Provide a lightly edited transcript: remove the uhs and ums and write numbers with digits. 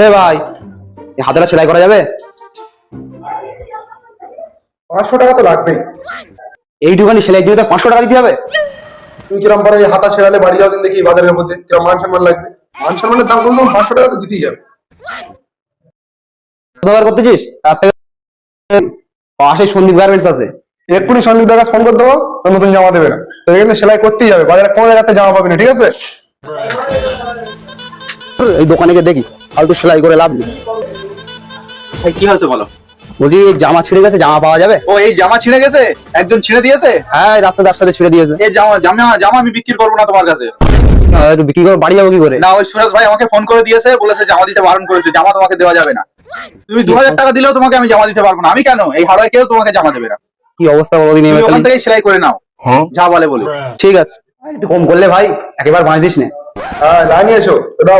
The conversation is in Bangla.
এ ভাই, এই হাতেটা সেলাই করা যাবে? 500 টাকা তো লাগবেই। এইটুখানি সেলাই দিয়ে তো 500 টাকা দিতে হবে? তুমি কিরম পরে এই হাতা ছেড়ালে বাড়ি যাও দিন দেখি বাজারের মধ্যে কিরম মান সম্মান লাগবে। মান সম্মানের দাম বললাম 500 টাকা তো দিতেই যাবে। ব্যবহার করতেছিস? তার থেকে পাশে সন্দীপ গার্মেন্টস আছে। এক্ষুনি সন্দীপ দাদা ফোন করে দেবো, তো নতুন জামা দেবে না, তো এখানে সেলাই করতেই যাবে। বাজারে কোনো জায়গাতে জামা পাবি না, ঠিক আছে? এই দোকানে গিয়ে দেখি, ফালতু সেলাই করে লাভ নেই। কি হয়েছে বলো? বলছি এই জামা ছিঁড়ে গেছে, জামা পাওয়া যাবে? ও এই জামা ছিঁড়ে গেছে, একজন ছিঁড়ে দিয়েছে। হ্যাঁ, রাস্তার সাথে ছিঁড়ে দিয়েছে। এই জামা জামা জামা আমি বিক্রি করবো না তোমার কাছে। একটু বিক্রি করে বাড়ি যাবো কি করে? না, ওই সুরেশ ভাই আমাকে ফোন করে দিয়েছে, বলেছে জামা দিতে বারণ করেছে, জামা তোমাকে দেওয়া যাবে না। তুমি 2000 টাকা দিলেও তোমাকে আমি জামা দিতে পারবো না। আমি কেন, এই হাড়ায় কেউ তোমাকে জামা দেবে না। কি অবস্থা বলো দিন। তুমি ওখান থেকে সেলাই করে নাও, যা বলে বলে। ঠিক আছে, একটু কম করলে ভাই, একেবারে বানিয়ে দিস না। হ্যাঁ, জানিয়ে এসো দাও।